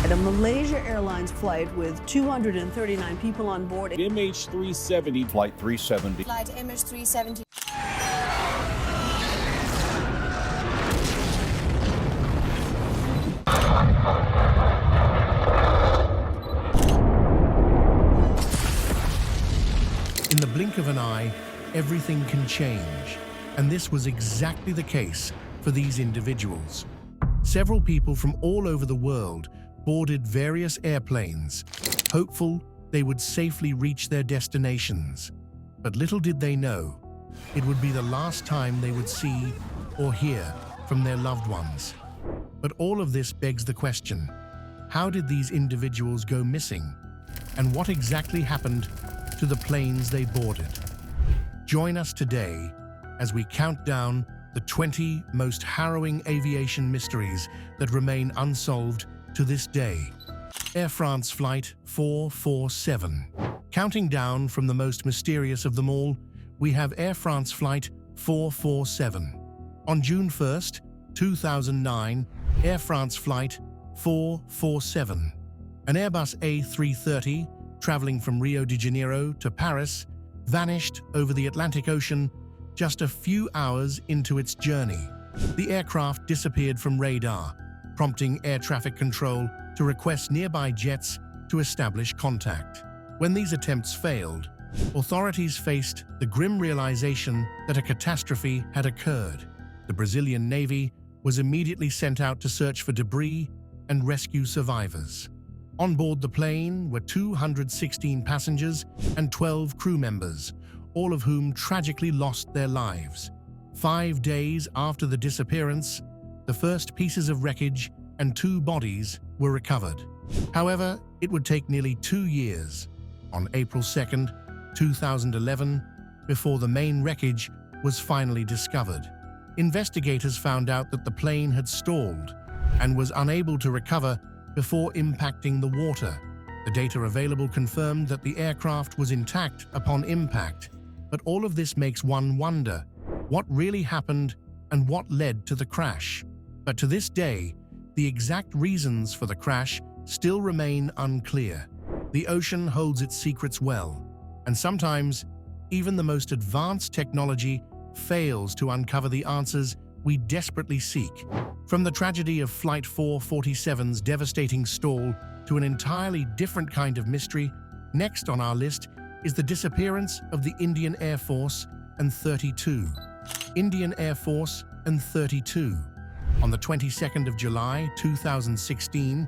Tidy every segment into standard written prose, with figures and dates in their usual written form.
At a Malaysia Airlines flight with 239 people on board. MH370. Flight 370. Flight MH370. In the blink of an eye, everything can change, and this was exactly the case for these individuals. Several people from all over the world boarded various airplanes, hopeful they would safely reach their destinations. But little did they know, it would be the last time they would see or hear from their loved ones. But all of this begs the question, how did these individuals go missing? And what exactly happened to the planes they boarded? Join us today as we count down the 20 most harrowing aviation mysteries that remain unsolved to this day. Air France Flight 447. Counting down from the most mysterious of them all, we have Air France Flight 447. On June 1st, 2009, Air France Flight 447. An Airbus A330 traveling from Rio de Janeiro to Paris vanished over the Atlantic Ocean just a few hours into its journey. The aircraft disappeared from radar, prompting air traffic control to request nearby jets to establish contact. When these attempts failed, authorities faced the grim realization that a catastrophe had occurred. The Brazilian Navy was immediately sent out to search for debris and rescue survivors. On board the plane were 216 passengers and 12 crew members, all of whom tragically lost their lives. 5 days after the disappearance, the first pieces of wreckage and 2 bodies were recovered. However, it would take nearly 2 years, on April 2nd, 2011, before the main wreckage was finally discovered. Investigators found out that the plane had stalled and was unable to recover before impacting the water. The data available confirmed that the aircraft was intact upon impact, but all of this makes one wonder what really happened and what led to the crash. But to this day, the exact reasons for the crash still remain unclear. The ocean holds its secrets well, and sometimes even the most advanced technology fails to uncover the answers we desperately seek. From the tragedy of Flight 447's devastating stall to an entirely different kind of mystery, next on our list is the disappearance of the Indian Air Force and 32. Indian Air Force and 32. On the 22nd of July 2016,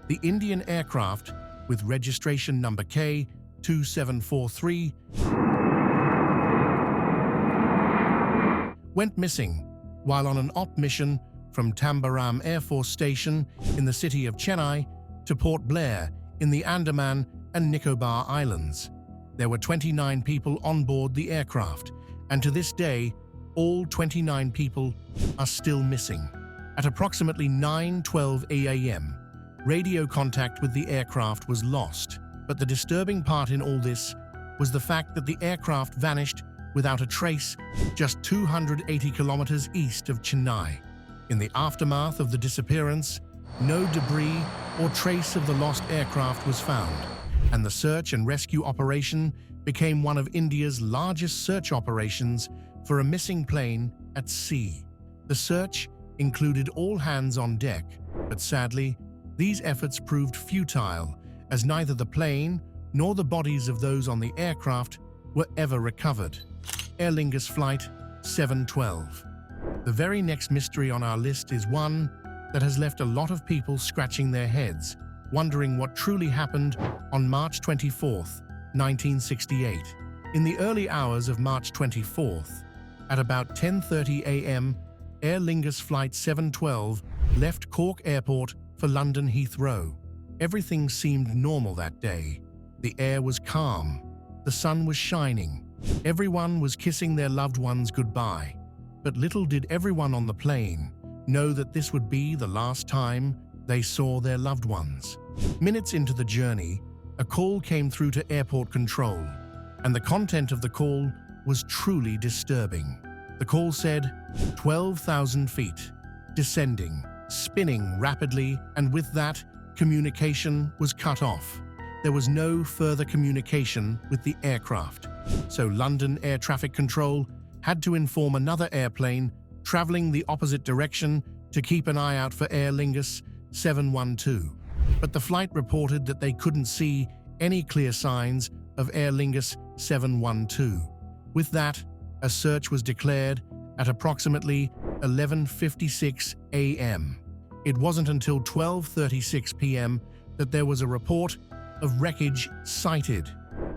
the Indian aircraft, with registration number K2743, went missing while on an op mission from Tambaram Air Force Station in the city of Chennai to Port Blair in the Andaman and Nicobar Islands. There were 29 people on board the aircraft, and to this day, all 29 people are still missing. At approximately 9:12 a.m., radio contact with the aircraft was lost, but the disturbing part in all this was the fact that the aircraft vanished without a trace just 280 kilometers east of Chennai. In the aftermath of the disappearance, no debris or trace of the lost aircraft was found, and the search and rescue operation became one of India's largest search operations for a missing plane at sea. The search included all hands on deck, but sadly, these efforts proved futile as neither the plane nor the bodies of those on the aircraft were ever recovered. Aer Lingus Flight 712. The very next mystery on our list is one that has left a lot of people scratching their heads, wondering what truly happened on March 24th, 1968. In the early hours of March 24th, at about 10:30 a.m., Aer Lingus Flight 712 left Cork Airport for London Heathrow. Everything seemed normal that day. The air was calm, the sun was shining, everyone was kissing their loved ones goodbye. But little did everyone on the plane know that this would be the last time they saw their loved ones. Minutes into the journey, a call came through to airport control, and the content of the call was truly disturbing. The call said, 12,000 feet, descending, spinning rapidly, and with that, communication was cut off. There was no further communication with the aircraft, so London Air Traffic Control had to inform another airplane traveling the opposite direction to keep an eye out for Aer Lingus 712. But the flight reported that they couldn't see any clear signs of Aer Lingus 712. With that, a search was declared at approximately 11:56 a.m. It wasn't until 12:36 p.m. that there was a report of wreckage sighted.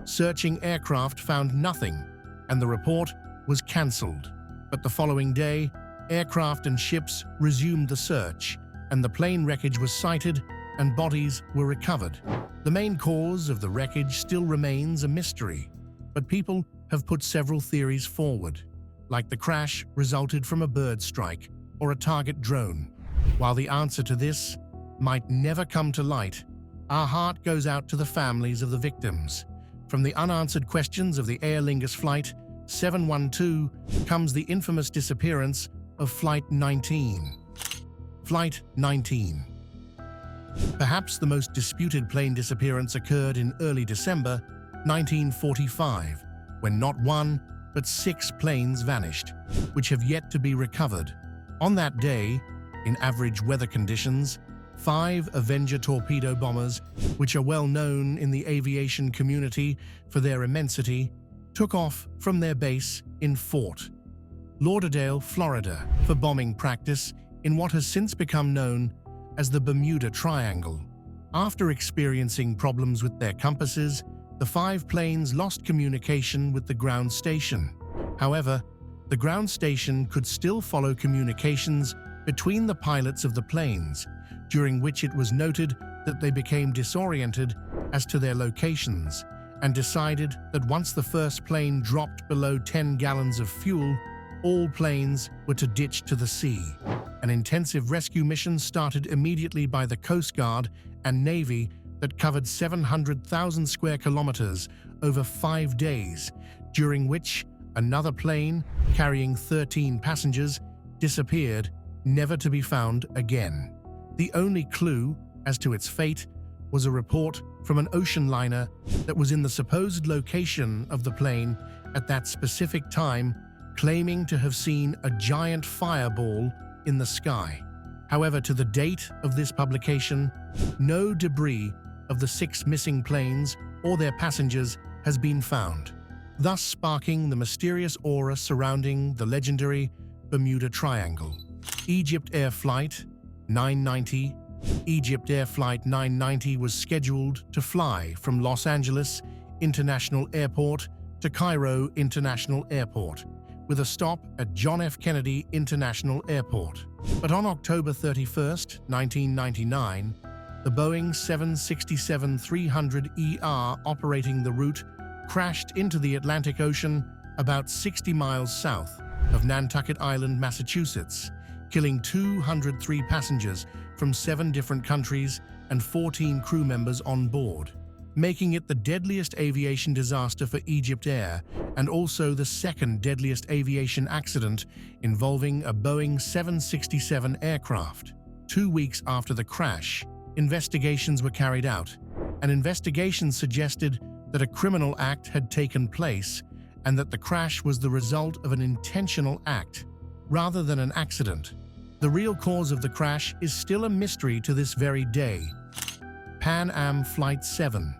Searching aircraft found nothing, and the report was cancelled. But the following day, aircraft and ships resumed the search, and the plane wreckage was sighted and bodies were recovered. The main cause of the wreckage still remains a mystery, but people have put several theories forward, like the crash resulted from a bird strike or a target drone. While the answer to this might never come to light, our heart goes out to the families of the victims. From the unanswered questions of the Aer Lingus Flight 712 comes the infamous disappearance of Flight 19. Flight 19. Perhaps the most disputed plane disappearance occurred in early December 1945, when not one, but 6 planes vanished, which have yet to be recovered. On that day, in average weather conditions, 5 Avenger torpedo bombers, which are well known in the aviation community for their immensity, took off from their base in Fort Lauderdale, Florida, for bombing practice in what has since become known as the Bermuda Triangle. After experiencing problems with their compasses, the 5 planes lost communication with the ground station. However, the ground station could still follow communications between the pilots of the planes, during which it was noted that they became disoriented as to their locations and decided that once the first plane dropped below 10 gallons of fuel, all planes were to ditch to the sea. An intensive rescue mission started immediately by the Coast Guard and Navy that covered 700,000 square kilometers over 5 days, during which another plane carrying 13 passengers disappeared, never to be found again. The only clue as to its fate was a report from an ocean liner that was in the supposed location of the plane at that specific time, claiming to have seen a giant fireball in the sky. However, to the date of this publication, no debris of the 6 missing planes or their passengers has been found, thus sparking the mysterious aura surrounding the legendary Bermuda Triangle. Egypt Air Flight 990. Egypt Air Flight 990 was scheduled to fly from Los Angeles International Airport to Cairo International Airport, with a stop at John F. Kennedy International Airport. But on October 31, 1999, the Boeing 767-300ER operating the route crashed into the Atlantic Ocean about 60 miles south of Nantucket Island, Massachusetts, killing 203 passengers from 7 different countries and 14 crew members on board, making it the deadliest aviation disaster for Egypt Air and also the second deadliest aviation accident involving a Boeing 767 aircraft. 2 weeks after the crash, investigations were carried out, and investigations suggested that a criminal act had taken place and that the crash was the result of an intentional act rather than an accident. The real cause of the crash is still a mystery to this very day. Pan Am Flight 7.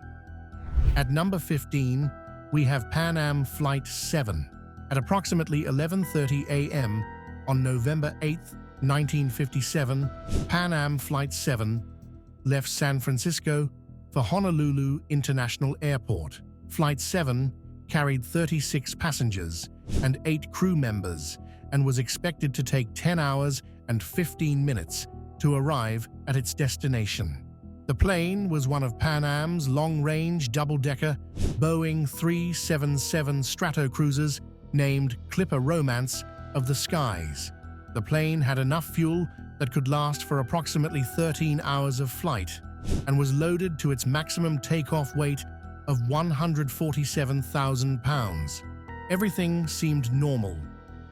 At number 15, we have Pan Am Flight 7. At approximately 11:30 a.m. on November 8, 1957, Pan Am Flight 7 left San Francisco for Honolulu International Airport. Flight 7 carried 36 passengers and 8 crew members and was expected to take 10 hours and 15 minutes to arrive at its destination. The plane was one of Pan Am's long-range double-decker Boeing 377 Stratocruisers named Clipper Romance of the Skies. The plane had enough fuel that could last for approximately 13 hours of flight and was loaded to its maximum takeoff weight of 147,000 pounds. Everything seemed normal,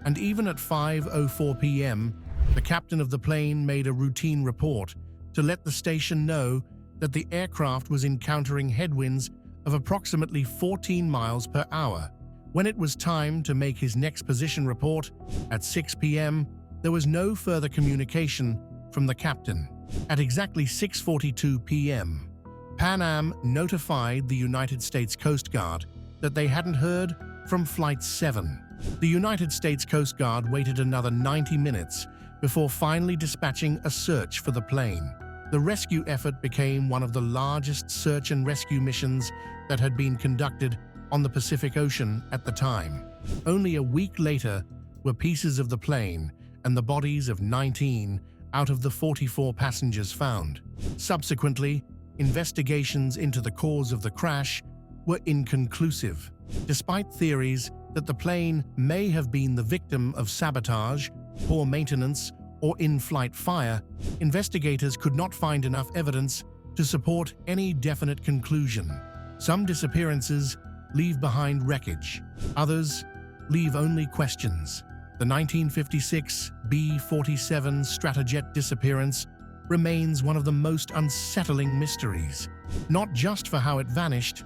and even at 5:04 p.m., the captain of the plane made a routine report to let the station know that the aircraft was encountering headwinds of approximately 14 miles per hour. When it was time to make his next position report at 6 p.m., there was no further communication from the captain. At exactly 6:42 p.m., Pan Am notified the United States Coast Guard that they hadn't heard from Flight 7. The United States Coast Guard waited another 90 minutes before finally dispatching a search for the plane. The rescue effort became one of the largest search and rescue missions that had been conducted on the Pacific Ocean at the time. Only a week later were pieces of the plane and the bodies of 19 out of the 44 passengers found. Subsequently, investigations into the cause of the crash were inconclusive. Despite theories that the plane may have been the victim of sabotage, poor maintenance, or in-flight fire, investigators could not find enough evidence to support any definite conclusion. Some disappearances leave behind wreckage. Others leave only questions. The 1956 B-47 Stratojet disappearance remains one of the most unsettling mysteries, not just for how it vanished,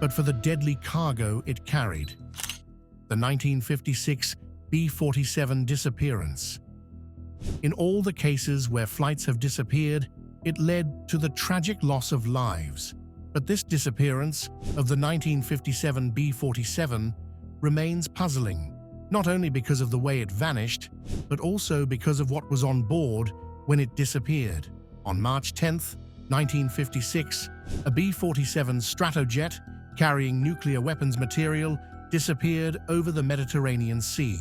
but for the deadly cargo it carried. The 1956 B-47 disappearance. In all the cases where flights have disappeared, it led to the tragic loss of lives. But this disappearance of the 1957 B-47 remains puzzling, not only because of the way it vanished, but also because of what was on board when it disappeared. On March 10, 1956, a B-47 Stratojet carrying nuclear weapons material disappeared over the Mediterranean Sea.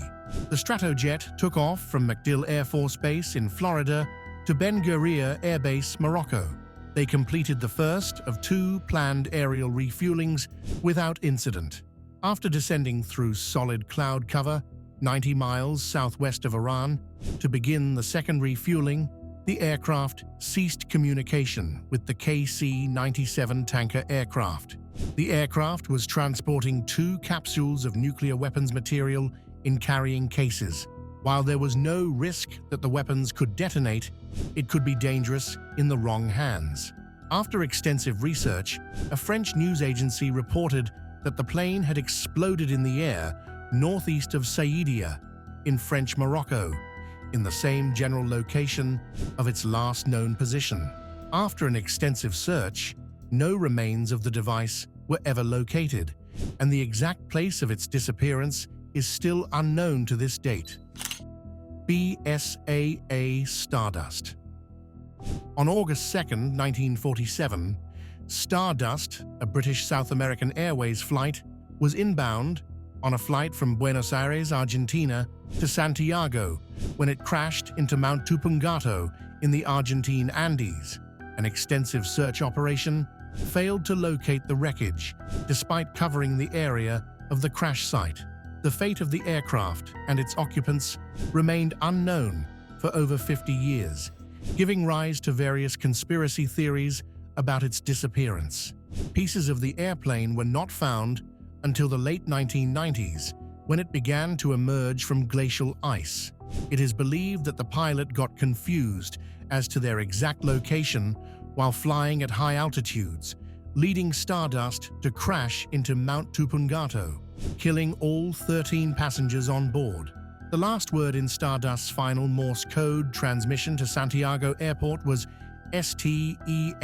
The Stratojet took off from MacDill Air Force Base in Florida to Ben Guerir Air Base, Morocco. They completed the first of 2 planned aerial refuelings without incident. After descending through solid cloud cover 90 miles southwest of Iran to begin the second refueling, the aircraft ceased communication with the KC-97 tanker aircraft. The aircraft was transporting 2 capsules of nuclear weapons material in carrying cases. While there was no risk that the weapons could detonate, it could be dangerous in the wrong hands. After extensive research, a French news agency reported that the plane had exploded in the air northeast of Saïdia in French Morocco, in the same general location of its last known position. After an extensive search, no remains of the device were ever located, and the exact place of its disappearance is still unknown to this date. BSAA Stardust. On August 2, 1947, Stardust, a British South American Airways flight, was inbound on a flight from Buenos Aires, Argentina, to Santiago when it crashed into Mount Tupungato in the Argentine Andes. An extensive search operation failed to locate the wreckage, despite covering the area of the crash site. The fate of the aircraft and its occupants remained unknown for over 50 years, giving rise to various conspiracy theories about its disappearance. Pieces of the airplane were not found until the late 1990s, when it began to emerge from glacial ice. It is believed that the pilot got confused as to their exact location while flying at high altitudes, leading Stardust to crash into Mount Tupungato, killing all 13 passengers on board. The last word in Stardust's final Morse code transmission to Santiago Airport was STENDEC.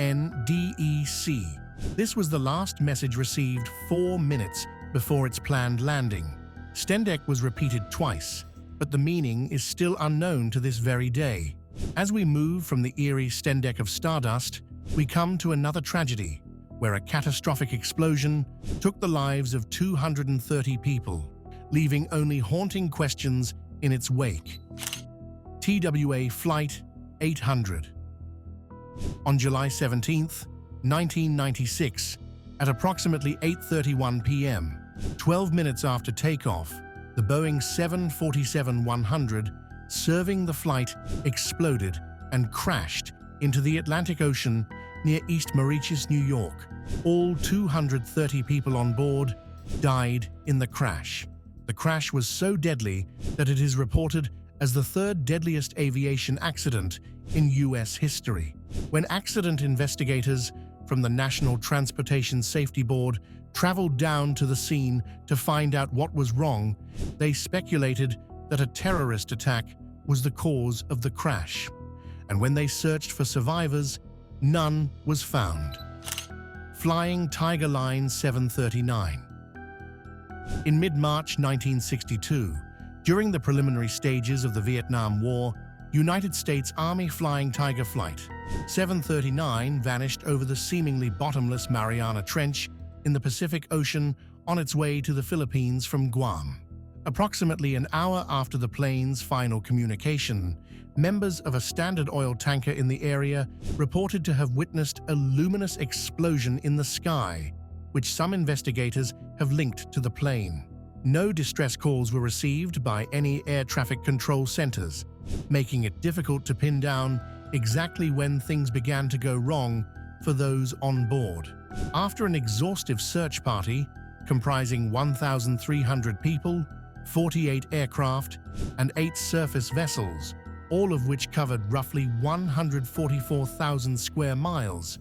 This was the last message received 4 minutes before its planned landing. STENDEC was repeated twice, but the meaning is still unknown to this very day. As we move from the eerie STENDEC of Stardust, we come to another tragedy, where a catastrophic explosion took the lives of 230 people, leaving only haunting questions in its wake. TWA Flight 800. On July 17, 1996, at approximately 8:31 p.m., 12 minutes after takeoff, the Boeing 747-100 serving the flight exploded and crashed into the Atlantic Ocean near East Mauritius, New York. All 230 people on board died in the crash. The crash was so deadly that it is reported as the 3rd deadliest aviation accident in U.S. history. When accident investigators from the National Transportation Safety Board traveled down to the scene to find out what was wrong. They speculated that a terrorist attack was the cause of the crash. And when they searched for survivors, none was found. Flying Tiger Line 739. In mid-March 1962, during the preliminary stages of the Vietnam War, United States Army Flying Tiger Flight 739 vanished over the seemingly bottomless Mariana Trench in the Pacific Ocean on its way to the Philippines from Guam. Approximately an hour after the plane's final communication, members of a Standard Oil tanker in the area reported to have witnessed a luminous explosion in the sky, which some investigators have linked to the plane. No distress calls were received by any air traffic control centers, making it difficult to pin down exactly when things began to go wrong for those on board. After an exhaustive search party comprising 1,300 people, 48 aircraft, and 8 surface vessels, all of which covered roughly 144,000 square miles,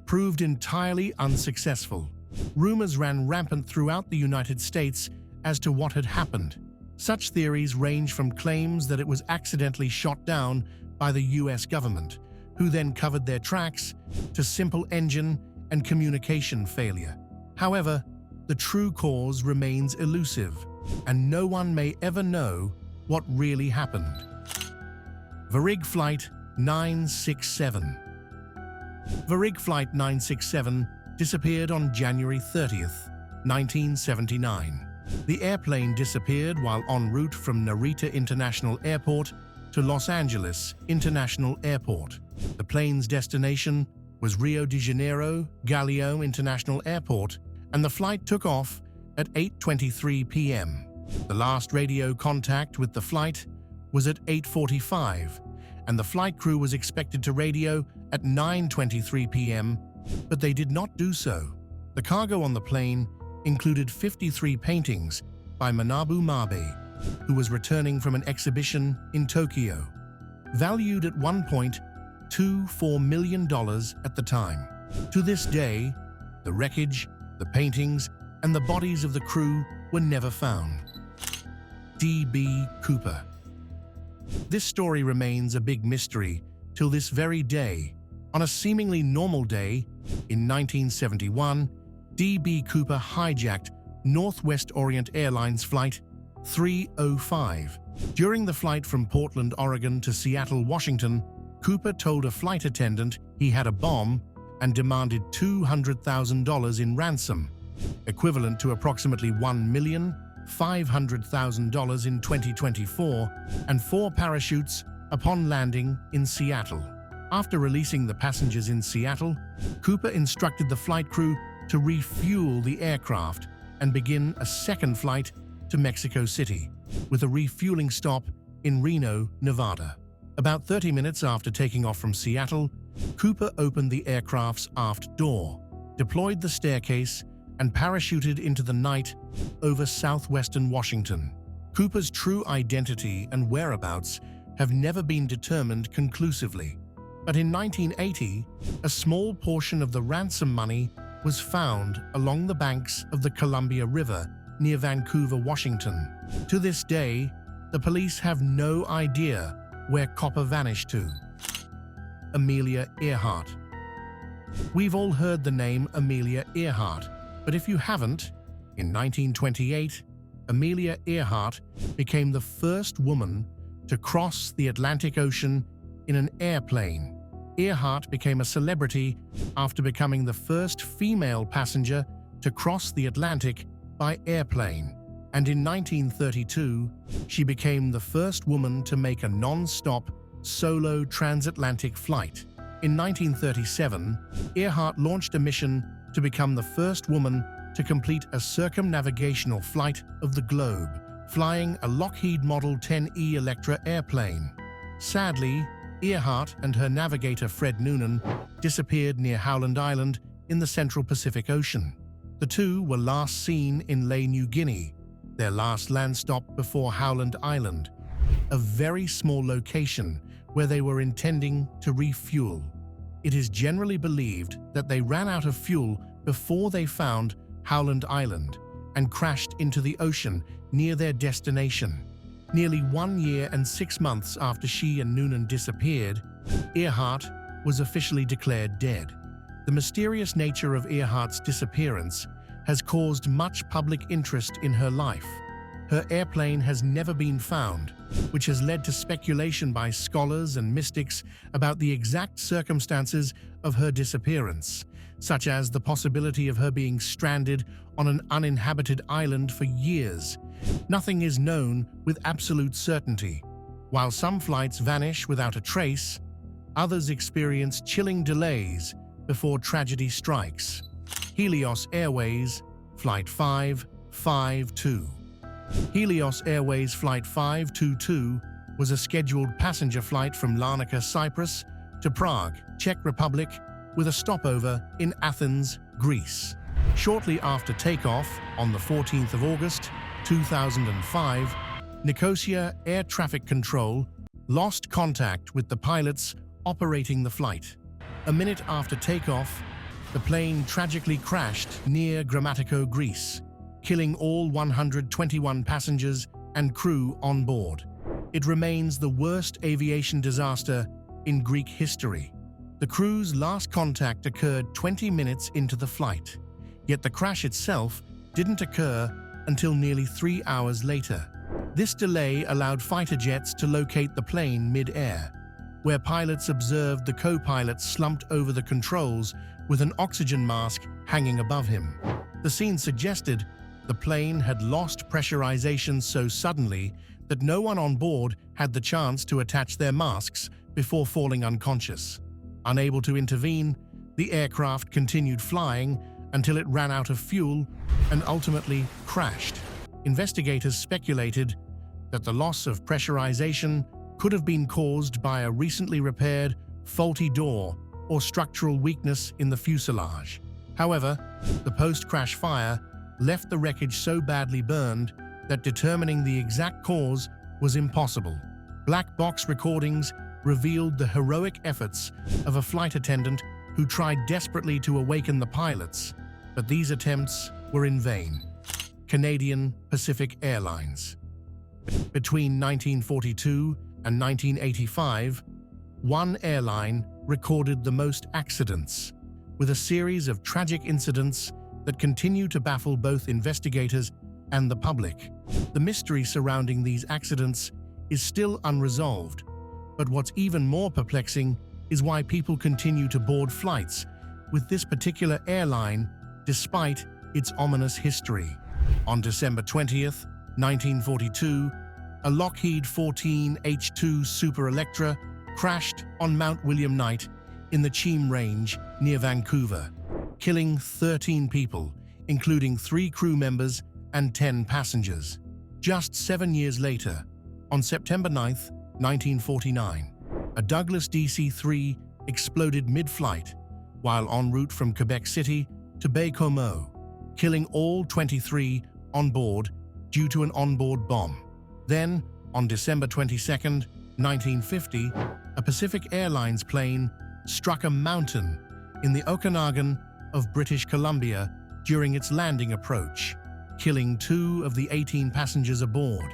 proved entirely unsuccessful. Rumors ran rampant throughout the United States as to what had happened. Such theories range from claims that it was accidentally shot down by the US government, who then covered their tracks, to simple engine and communication failure. However, the true cause remains elusive, and no one may ever know what really happened. Varig Flight 967. Varig Flight 967 disappeared on January 30th, 1979. The airplane disappeared while en route from Narita International Airport to Los Angeles International Airport. The plane's destination was Rio de Janeiro Galeão International Airport, and the flight took off at 8:23 p.m. The last radio contact with the flight was at 8:45, and the flight crew was expected to radio at 9:23 p.m., but they did not do so. The cargo on the plane included 53 paintings by Manabu Mabe, who was returning from an exhibition in Tokyo, valued at $1.24 million at the time. To this day, the wreckage, the paintings, and the bodies of the crew were never found. D.B. Cooper. This story remains a big mystery till this very day. On a seemingly normal day, in 1971, D.B. Cooper hijacked Northwest Orient Airlines Flight 305. During the flight from Portland, Oregon to Seattle, Washington, Cooper told a flight attendant he had a bomb and demanded $200,000 in ransom, equivalent to approximately $1,500,000 in 2024, and 4 parachutes upon landing in Seattle. After releasing the passengers in Seattle, Cooper instructed the flight crew to refuel the aircraft and begin a second flight to Mexico City, with a refueling stop in Reno, Nevada. About 30 minutes after taking off from Seattle, Cooper opened the aircraft's aft door, deployed the staircase, and parachuted into the night over southwestern Washington. Cooper's true identity and whereabouts have never been determined conclusively, but in 1980, a small portion of the ransom money was found along the banks of the Columbia River near Vancouver, Washington. To this day, the police have no idea where copper vanished to. Amelia Earhart. We've all heard the name Amelia Earhart, but if you haven't, in 1928, Amelia Earhart became the first woman to cross the Atlantic Ocean in an airplane. Earhart became a celebrity after becoming the first female passenger to cross the Atlantic by airplane, and in 1932, she became the first woman to make a non-stop solo transatlantic flight. In 1937, Earhart launched a mission to become the first woman to complete a circumnavigational flight of the globe, flying a Lockheed Model 10E Electra airplane. Sadly, Earhart and her navigator Fred Noonan disappeared near Howland Island in the Central Pacific Ocean. The two were last seen in Lae, New Guinea, their last land stop before Howland Island, a very small location where they were intending to refuel. It is generally believed that they ran out of fuel before they found Howland Island and crashed into the ocean near their destination. Nearly 1 year and 6 months after she and Noonan disappeared, Earhart was officially declared dead. The mysterious nature of Earhart's disappearance has caused much public interest in her life. Her airplane has never been found, which has led to speculation by scholars and mystics about the exact circumstances of her disappearance, such as the possibility of her being stranded on an uninhabited island for years. Nothing is known with absolute certainty. While some flights vanish without a trace, others experience chilling delays before tragedy strikes. Helios Airways Flight 552. Helios Airways Flight 522 was a scheduled passenger flight from Larnaca, Cyprus to Prague, Czech Republic, with a stopover in Athens, Greece. Shortly after takeoff, on the 14th of August, 2005, Nicosia Air Traffic Control lost contact with the pilots operating the flight. A minute after takeoff, the plane tragically crashed near Grammatico, Greece, killing all 121 passengers and crew on board. It remains the worst aviation disaster in Greek history. The crew's last contact occurred 20 minutes into the flight, yet the crash itself didn't occur until nearly 3 hours later. This delay allowed fighter jets to locate the plane mid-air, where pilots observed the co-pilot slumped over the controls with an oxygen mask hanging above him. The scene suggested the plane had lost pressurization so suddenly that no one on board had the chance to attach their masks before falling unconscious. Unable to intervene, the aircraft continued flying until it ran out of fuel and ultimately crashed. Investigators speculated that the loss of pressurization could have been caused by a recently repaired faulty door or structural weakness in the fuselage. However, the post-crash fire left the wreckage so badly burned that determining the exact cause was impossible. Black box recordings revealed the heroic efforts of a flight attendant who tried desperately to awaken the pilots, but these attempts were in vain. Canadian Pacific Airlines. Between 1942 and 1985, one airline recorded the most accidents, with a series of tragic incidents that continue to baffle both investigators and the public. The mystery surrounding these accidents is still unresolved, but what's even more perplexing is why people continue to board flights with this particular airline despite its ominous history. On December 20th, 1942, a Lockheed 14H-2 Super Electra crashed on Mount William Knight in the Cheam Range near Vancouver, killing 13 people, including 3 crew members and 10 passengers. Just 7 years later, on September 9th, 1949, a Douglas DC-3 exploded mid-flight while en route from Quebec City to Baie-Comeau, killing all 23 on board due to an onboard bomb. Then, on December 22nd, 1950, a Pacific Airlines plane struck a mountain in the Okanagan of British Columbia during its landing approach, killing 2 of the 18 passengers aboard.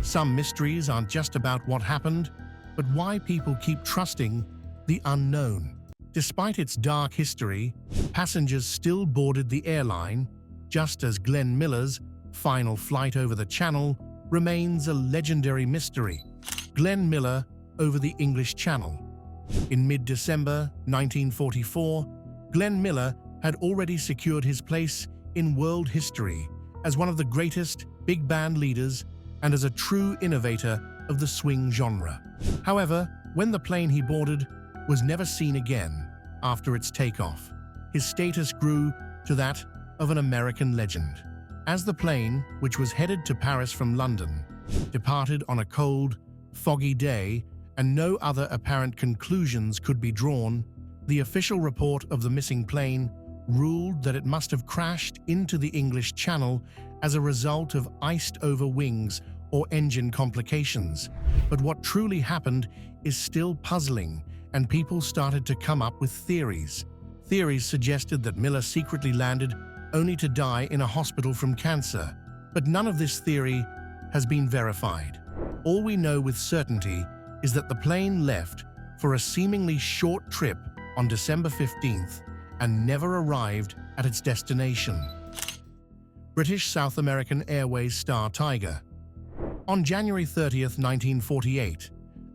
Some mysteries aren't just about what happened, but why people keep trusting the unknown. Despite its dark history, passengers still boarded the airline, just as Glenn Miller's final flight over the Channel remains a legendary mystery. Glenn Miller over the English Channel. In mid-December 1944, Glenn Miller had already secured his place in world history as one of the greatest big band leaders and as a true innovator of the swing genre. However, when the plane he boarded was never seen again after its takeoff, his status grew to that of an American legend. As the plane, which was headed to Paris from London, departed on a cold, foggy day and no other apparent conclusions could be drawn, the official report of the missing plane ruled that it must have crashed into the English Channel as a result of iced-over wings or engine complications. But what truly happened is still puzzling and people started to come up with theories. Theories suggested that Miller secretly landed only to die in a hospital from cancer, but none of this theory has been verified. All we know with certainty is that the plane left for a seemingly short trip on December 15th and never arrived at its destination. British South American Airways Star Tiger. On January 30th, 1948,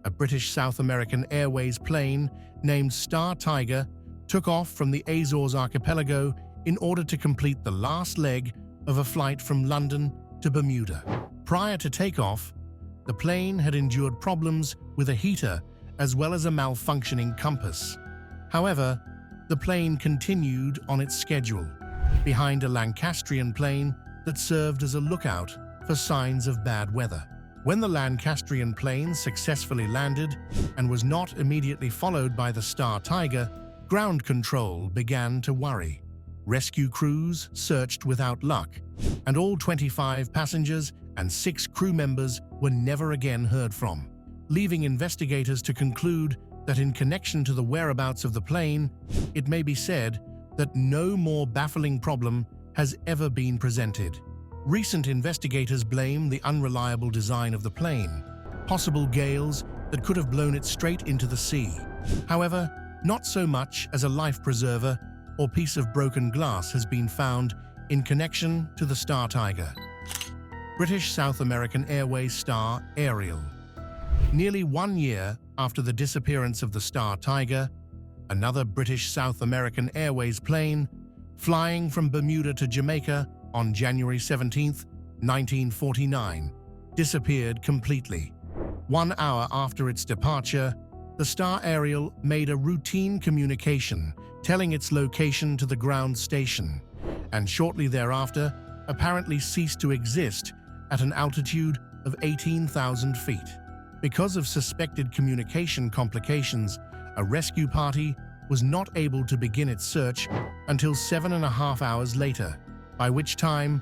a British South American Airways plane named Star Tiger took off from the Azores archipelago in order to complete the last leg of a flight from London to Bermuda. Prior to takeoff, the plane had endured problems with a heater as well as a malfunctioning compass. However, the plane continued on its schedule, behind a Lancastrian plane that served as a lookout for signs of bad weather. When the Lancastrian plane successfully landed and was not immediately followed by the Star Tiger, ground control began to worry. Rescue crews searched without luck, and all 25 passengers and 6 crew members were never again heard from, leaving investigators to conclude that in connection to the whereabouts of the plane, it may be said that no more baffling problem has ever been presented. Recent investigators blame the unreliable design of the plane, possible gales that could have blown it straight into the sea. However, not so much as a life preserver or piece of broken glass has been found in connection to the Star Tiger. British South American Airways Star Ariel. Nearly 1 year after the disappearance of the Star Tiger, another British South American Airways plane, flying from Bermuda to Jamaica on January 17, 1949, disappeared completely. 1 hour after its departure, the Star Ariel made a routine communication telling its location to the ground station, and shortly thereafter apparently ceased to exist at an altitude of 18,000 feet. Because of suspected communication complications, a rescue party was not able to begin its search until 7.5 hours later, by which time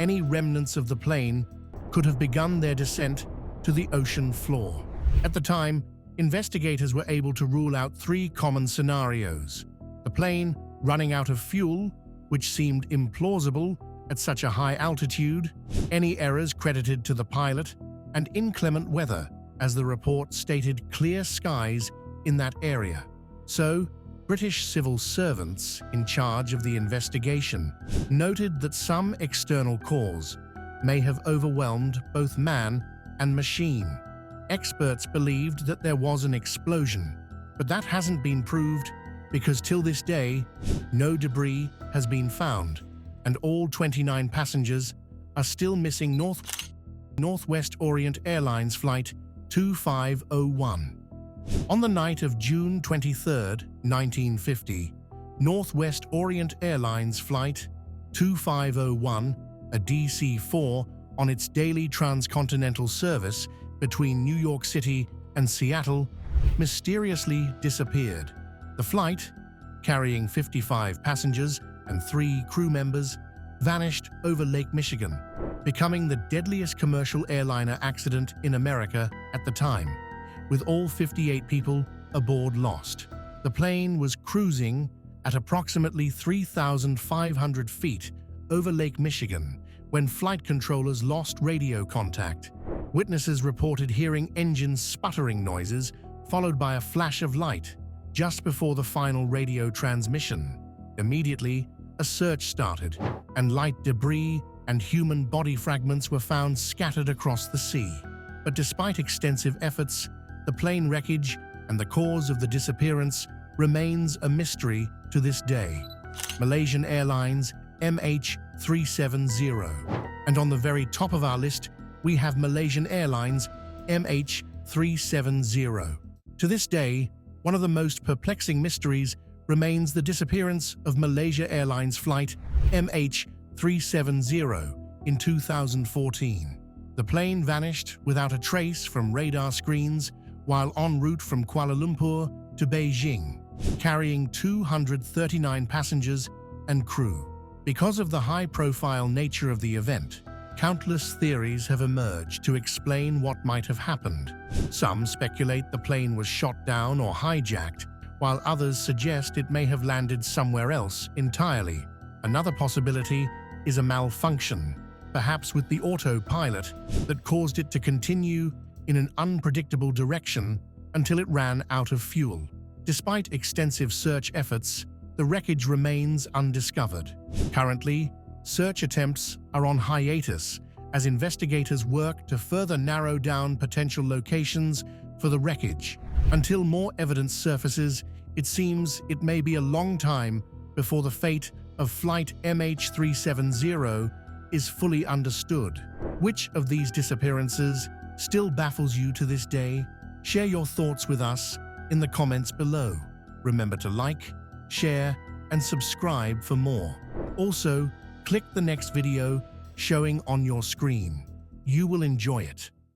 any remnants of the plane could have begun their descent to the ocean floor. At the time, investigators were able to rule out 3 common scenarios: the plane running out of fuel, which seemed implausible at such a high altitude, any errors credited to the pilot, and inclement weather, as the report stated clear skies in that area. So, British civil servants in charge of the investigation noted that some external cause may have overwhelmed both man and machine. Experts believed that there was an explosion, but that hasn't been proved because till this day, no debris has been found, and all 29 passengers are still missing Northwest Orient Airlines Flight 2501. On the night of June 23, 1950, Northwest Orient Airlines Flight 2501, a DC-4, on its daily transcontinental service between New York City and Seattle, mysteriously disappeared. The flight, carrying 55 passengers and 3 crew members, vanished over Lake Michigan, becoming the deadliest commercial airliner accident in America at the time, with all 58 people aboard lost. The plane was cruising at approximately 3,500 feet over Lake Michigan when flight controllers lost radio contact. Witnesses reported hearing engines sputtering noises followed by a flash of light just before the final radio transmission. Immediately, a search started, and light debris and human body fragments were found scattered across the sea. But despite extensive efforts, the plane wreckage and the cause of the disappearance remains a mystery to this day. Malaysian Airlines MH370. And on the very top of our list, we have Malaysian Airlines MH370. To this day, one of the most perplexing mysteries remains the disappearance of Malaysia Airlines Flight MH370 in 2014. The plane vanished without a trace from radar screens while en route from Kuala Lumpur to Beijing, carrying 239 passengers and crew. Because of the high-profile nature of the event, Countless theories have emerged to explain what might have happened. Some speculate the plane was shot down or hijacked, while others suggest it may have landed somewhere else entirely. Another possibility is a malfunction, perhaps with the autopilot, that caused it to continue in an unpredictable direction until it ran out of fuel. Despite extensive search efforts, the wreckage remains undiscovered. Currently, search attempts are on hiatus as investigators work to further narrow down potential locations for the wreckage. Until more evidence surfaces, it seems it may be a long time before the fate of Flight MH370 is fully understood. Which of these disappearances still baffles you to this day? Share your thoughts with us in the comments below. Remember to like, share, and subscribe for more. Also, click the next video showing on your screen. You will enjoy it.